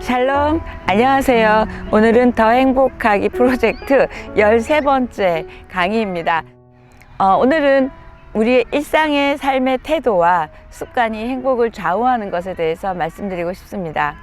샬롬, 안녕하세요. 오늘은 더 행복하기 프로젝트 13번째 강의입니다. 오늘은 우리의 일상의 삶의 태도와 습관이 행복을 좌우하는 것에 대해서 말씀드리고 싶습니다.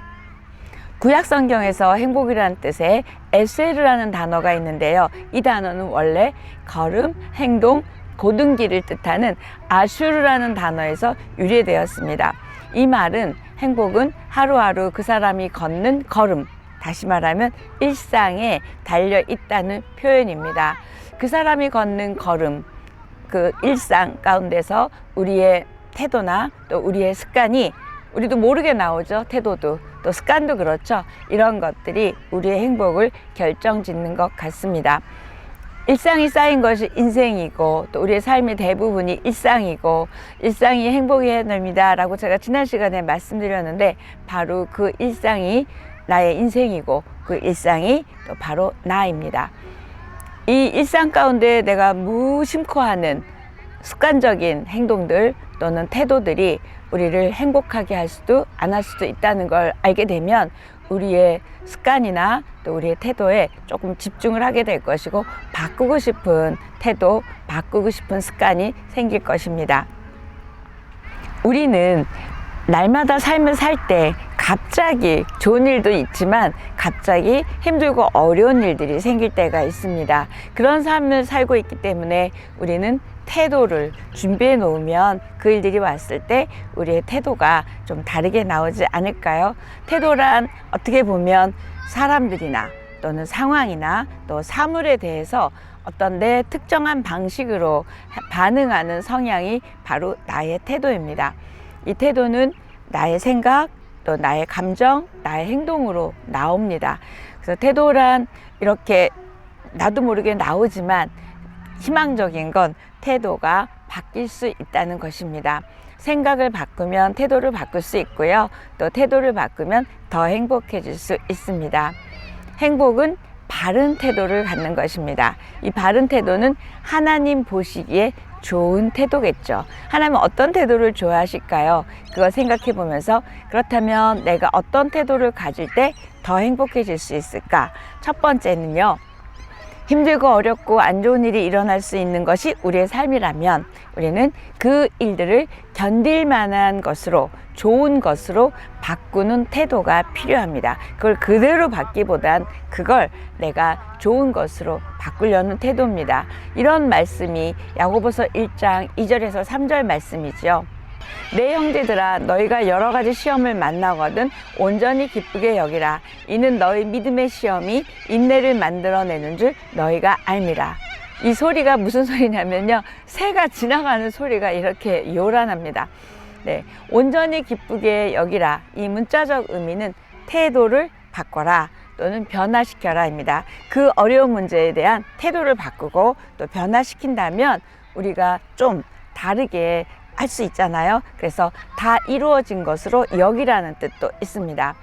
구약 성경에서 행복이라는 뜻의 에세르라는 단어가 있는데요. 이 단어는 원래 걸음, 행동, 고등기를 뜻하는 아슈르라는 단어에서 유래되었습니다. 이 말은 행복은 하루하루 그 사람이 걷는 걸음, 다시 말하면 일상에 달려 있다는 표현입니다. 그 사람이 걷는 걸음, 그 일상 가운데서 우리의 태도나 또 우리의 습관이 우리도 모르게 나오죠. 태도도 또 습관도 그렇죠. 이런 것들이 우리의 행복을 결정짓는 것 같습니다. 일상이 쌓인 것이 인생이고 또 우리의 삶의 대부분이 일상이고 일상이 행복이어야 됩니다 라고 제가 지난 시간에 말씀드렸는데, 바로 그 일상이 나의 인생이고 그 일상이 또 바로 나입니다. 이 일상 가운데 내가 무심코 하는 습관적인 행동들 또는 태도들이 우리를 행복하게 할 수도 안 할 수도 있다는 걸 알게 되면 우리의 습관이나 또 우리의 태도에 조금 집중을 하게 될 것이고, 바꾸고 싶은 태도, 바꾸고 싶은 습관이 생길 것입니다. 우리는 날마다 삶을 살 때 갑자기 좋은 일도 있지만 갑자기 힘들고 어려운 일들이 생길 때가 있습니다. 그런 삶을 살고 있기 때문에 우리는 태도를 준비해 놓으면 그 일들이 왔을 때 우리의 태도가 좀 다르게 나오지 않을까요? 태도란 어떻게 보면 사람들이나 또는 상황이나 또 사물에 대해서 어떤 내 특정한 방식으로 반응하는 성향이 바로 나의 태도입니다. 이 태도는 나의 생각, 또 나의 감정, 나의 행동으로 나옵니다. 그래서 태도란 이렇게 나도 모르게 나오지만 희망적인 건 태도가 바뀔 수 있다는 것입니다. 생각을 바꾸면 태도를 바꿀 수 있고요. 또 태도를 바꾸면 더 행복해질 수 있습니다. 행복은 바른 태도를 갖는 것입니다. 이 바른 태도는 하나님 보시기에 좋은 태도겠죠. 하나님은 어떤 태도를 좋아하실까요? 그걸 생각해 보면서, 그렇다면 내가 어떤 태도를 가질 때 더 행복해질 수 있을까? 첫 번째는요, 힘들고 어렵고 안 좋은 일이 일어날 수 있는 것이 우리의 삶이라면 우리는 그 일들을 견딜 만한 것으로, 좋은 것으로 바꾸는 태도가 필요합니다. 그걸 그대로 받기보단 그걸 내가 좋은 것으로 바꾸려는 태도입니다. 이런 말씀이 야고보서 1장 2절에서 3절 말씀이죠. 내 형제들아, 너희가 여러 가지 시험을 만나거든 온전히 기쁘게 여기라. 이는 너희 믿음의 시험이 인내를 만들어내는 줄 너희가 알미라. 이 소리가 무슨 소리냐면요, 새가 지나가는 소리가 이렇게 요란합니다. 네, 온전히 기쁘게 여기라. 이 문자적 의미는 태도를 바꿔라 또는 변화시켜라 입니다. 그 어려운 문제에 대한 태도를 바꾸고 또 변화시킨다면 우리가 좀 다르게 할 수 있잖아요. 그래서 다 이루어진 것으로 여기라는 뜻도 있습니다.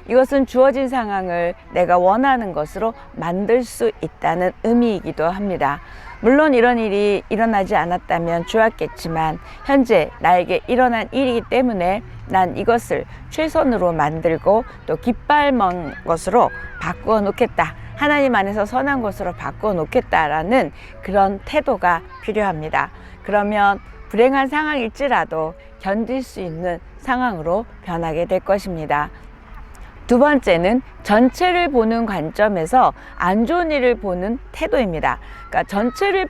이것은 주어진 상황을 내가 원하는 것으로 만들 수 있다는 의미이기도 합니다. 물론 이런 일이 일어나지 않았다면 좋았겠지만 현재 나에게 일어난 일이기 때문에 난 이것을 최선으로 만들고 또 기뻐할 것으로 바꾸어 놓겠다. 하나님 안에서 선한 것으로 바꾸어 놓겠다라는 그런 태도가 필요합니다. 그러면 불행한 상황일지라도 견딜 수 있는 상황으로 변하게 될 것입니다. 두 번째는 전체를 보는 관점에서 안 좋은 일을 보는 태도입니다. 그러니까 전체를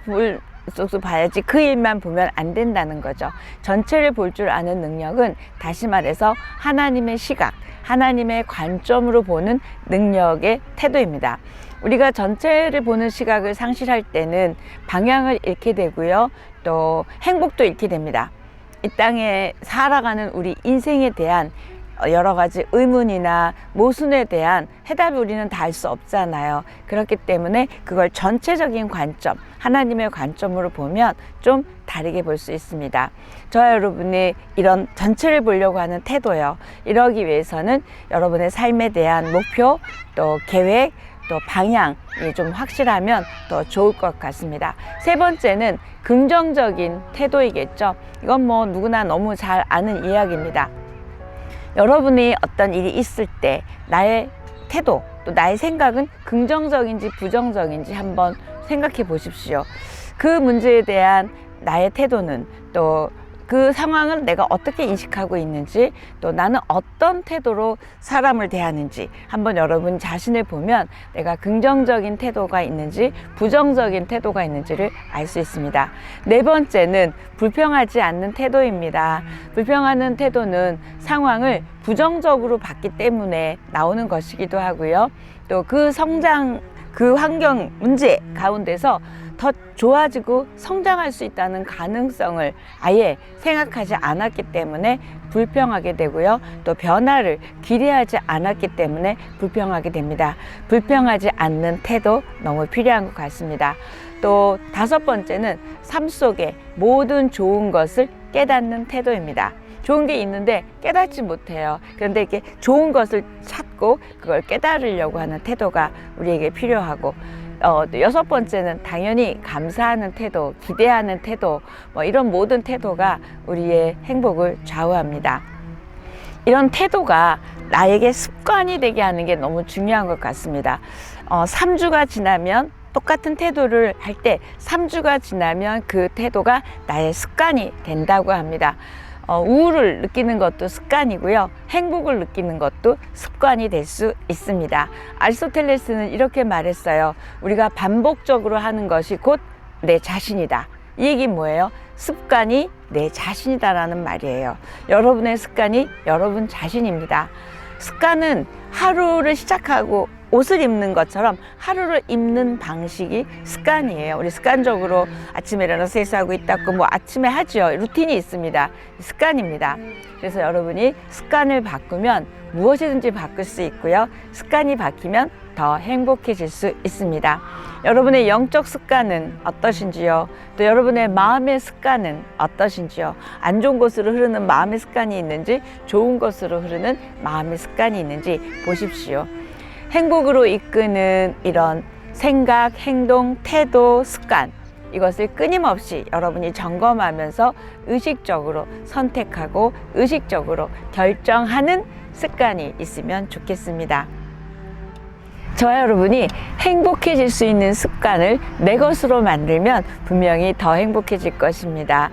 봐야지 그 일만 보면 안 된다는 거죠. 전체를 볼 줄 아는 능력은 다시 말해서 하나님의 시각, 하나님의 관점으로 보는 능력의 태도입니다. 우리가 전체를 보는 시각을 상실할 때는 방향을 잃게 되고요. 또 행복도 잃게 됩니다. 이 땅에 살아가는 우리 인생에 대한 여러 가지 의문이나 모순에 대한 해답을 우리는 다 알 수 없잖아요. 그렇기 때문에 그걸 전체적인 관점, 하나님의 관점으로 보면 좀 다르게 볼 수 있습니다. 저와 여러분이 이런 전체를 보려고 하는 태도요, 이러기 위해서는 여러분의 삶에 대한 목표, 또 계획, 또 방향이 좀 확실하면 더 좋을 것 같습니다. 세 번째는 긍정적인 태도이겠죠. 이건 뭐 누구나 너무 잘 아는 이야기입니다. 여러분이 어떤 일이 있을 때 나의 태도 또 나의 생각은 긍정적인지 부정적인지 한번 생각해 보십시오. 그 문제에 대한 나의 태도는, 또 그 상황을 내가 어떻게 인식하고 있는지, 또 나는 어떤 태도로 사람을 대하는지 한번 여러분 자신을 보면 내가 긍정적인 태도가 있는지 부정적인 태도가 있는지를 알 수 있습니다. 네 번째는 불평하지 않는 태도입니다. 불평하는 태도는 상황을 부정적으로 봤기 때문에 나오는 것이기도 하고요. 또 그 성장, 그 환경 문제 가운데서 더 좋아지고 성장할 수 있다는 가능성을 아예 생각하지 않았기 때문에 불평하게 되고요. 또 변화를 기대하지 않았기 때문에 불평하게 됩니다. 불평하지 않는 태도 너무 필요한 것 같습니다. 또 다섯 번째는 삶 속에 모든 좋은 것을 깨닫는 태도입니다. 좋은 게 있는데 깨닫지 못해요. 그런데 이렇게 좋은 것을 찾고 그걸 깨달으려고 하는 태도가 우리에게 필요하고, 또 여섯 번째는 당연히 감사하는 태도, 기대하는 태도, 이런 모든 태도가 우리의 행복을 좌우합니다. 이런 태도가 나에게 습관이 되게 하는 게 너무 중요한 것 같습니다. 3주가 지나면 똑같은 태도를 할 때 3주가 지나면 그 태도가 나의 습관이 된다고 합니다. 우울을 느끼는 것도 습관이고요. 행복을 느끼는 것도 습관이 될 수 있습니다. 아리스토텔레스는 이렇게 말했어요. 우리가 반복적으로 하는 것이 곧 내 자신이다. 이 얘기 뭐예요? 습관이 내 자신이다라는 말이에요. 여러분의 습관이 여러분 자신입니다. 습관은 하루를 시작하고 옷을 입는 것처럼 하루를 입는 방식이 습관이에요. 우리 습관적으로 아침에 일어나서 세수하고 있다고 아침에 하죠. 루틴이 있습니다. 습관입니다. 그래서 여러분이 습관을 바꾸면 무엇이든지 바꿀 수 있고요. 습관이 바뀌면 더 행복해질 수 있습니다. 여러분의 영적 습관은 어떠신지요? 또 여러분의 마음의 습관은 어떠신지요? 안 좋은 곳으로 흐르는 마음의 습관이 있는지, 좋은 곳으로 흐르는 마음의 습관이 있는지 보십시오. 행복으로 이끄는 이런 생각, 행동, 태도, 습관, 이것을 끊임없이 여러분이 점검하면서 의식적으로 선택하고 의식적으로 결정하는 습관이 있으면 좋겠습니다. 저와 여러분이 행복해질 수 있는 습관을 내 것으로 만들면 분명히 더 행복해질 것입니다.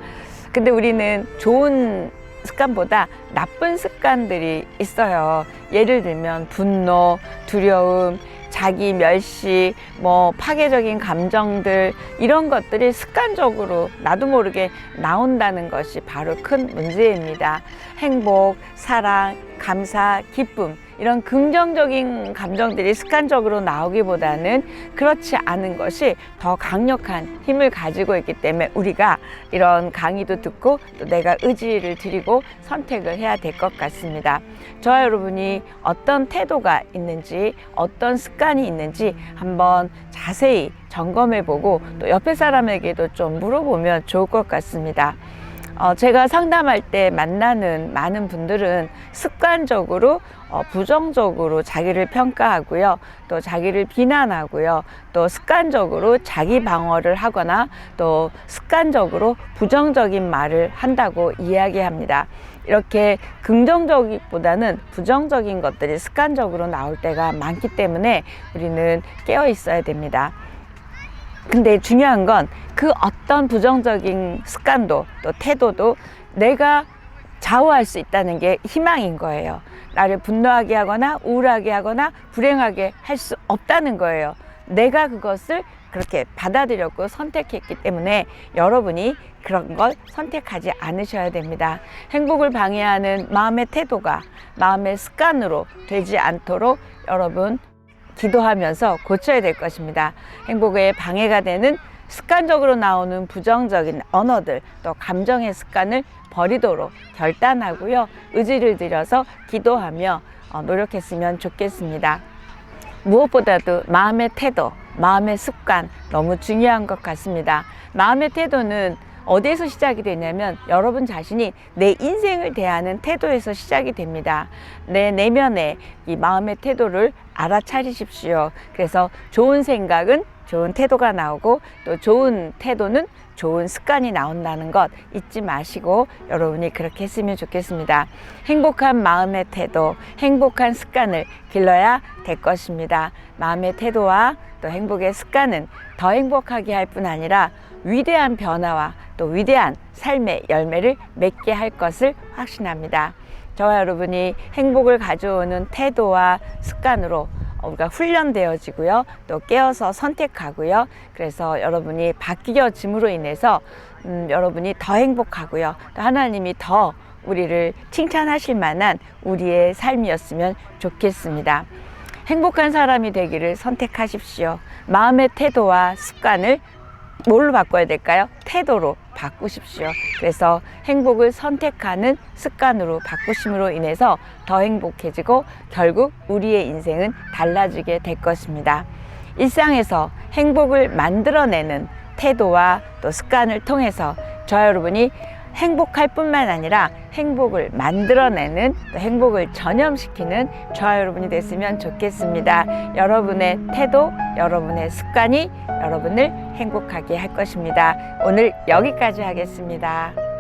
근데 우리는 좋은 습관보다 나쁜 습관들이 있어요. 예를 들면 분노, 두려움, 자기 멸시, 파괴적인 감정들, 이런 것들이 습관적으로 나도 모르게 나온다는 것이 바로 큰 문제입니다. 행복, 사랑, 감사, 기쁨, 이런 긍정적인 감정들이 습관적으로 나오기보다는 그렇지 않은 것이 더 강력한 힘을 가지고 있기 때문에 우리가 이런 강의도 듣고 또 내가 의지를 들이고 선택을 해야 될 것 같습니다. 저와 여러분이 어떤 태도가 있는지, 어떤 습관이 있는지 한번 자세히 점검해 보고 또 옆에 사람에게도 좀 물어보면 좋을 것 같습니다. 제가 상담할 때 만나는 많은 분들은 습관적으로 부정적으로 자기를 평가하고요. 또 자기를 비난하고요. 또 습관적으로 자기 방어를 하거나 또 습관적으로 부정적인 말을 한다고 이야기합니다. 이렇게 긍정적이보다는 부정적인 것들이 습관적으로 나올 때가 많기 때문에 우리는 깨어 있어야 됩니다. 근데 중요한 건 그 어떤 부정적인 습관도 또 태도도 내가 좌우할 수 있다는 게 희망인 거예요. 나를 분노하게 하거나 우울하게 하거나 불행하게 할 수 없다는 거예요. 내가 그것을 그렇게 받아들였고 선택했기 때문에 여러분이 그런 걸 선택하지 않으셔야 됩니다. 행복을 방해하는 마음의 태도가 마음의 습관으로 되지 않도록 여러분 기도하면서 고쳐야 될 것입니다. 행복에 방해가 되는 습관적으로 나오는 부정적인 언어들, 또 감정의 습관을 버리도록 결단하고요. 의지를 들여서 기도하며 노력했으면 좋겠습니다. 무엇보다도 마음의 태도, 마음의 습관 너무 중요한 것 같습니다. 마음의 태도는 어디에서 시작이 되냐면 여러분 자신이 내 인생을 대하는 태도에서 시작이 됩니다. 내 내면의 이 마음의 태도를 알아차리십시오. 그래서 좋은 생각은 좋은 태도가 나오고 또 좋은 태도는 좋은 습관이 나온다는 것 잊지 마시고 여러분이 그렇게 했으면 좋겠습니다. 행복한 마음의 태도, 행복한 습관을 길러야 될 것입니다. 마음의 태도와 또 행복의 습관은 더 행복하게 할 뿐 아니라 위대한 변화와 또 위대한 삶의 열매를 맺게 할 것을 확신합니다. 저와 여러분이 행복을 가져오는 태도와 습관으로 우리가 훈련되어지고요, 또 깨어서 선택하고요. 그래서 여러분이 바뀌어짐으로 인해서 여러분이 더 행복하고요, 또 하나님이 더 우리를 칭찬하실 만한 우리의 삶이었으면 좋겠습니다. 행복한 사람이 되기를 선택하십시오. 마음의 태도와 습관을 뭘로 바꿔야 될까요? 태도로 바꾸십시오. 그래서 행복을 선택하는 습관으로 바꾸심으로 인해서 더 행복해지고 결국 우리의 인생은 달라지게 될 것입니다. 일상에서 행복을 만들어내는 태도와 또 습관을 통해서 저와 여러분이 행복할 뿐만 아니라 행복을 만들어내는, 또 행복을 전염시키는 저와 여러분이 됐으면 좋겠습니다. 여러분의 태도, 여러분의 습관이 여러분을 행복하게 할 것입니다. 오늘 여기까지 하겠습니다.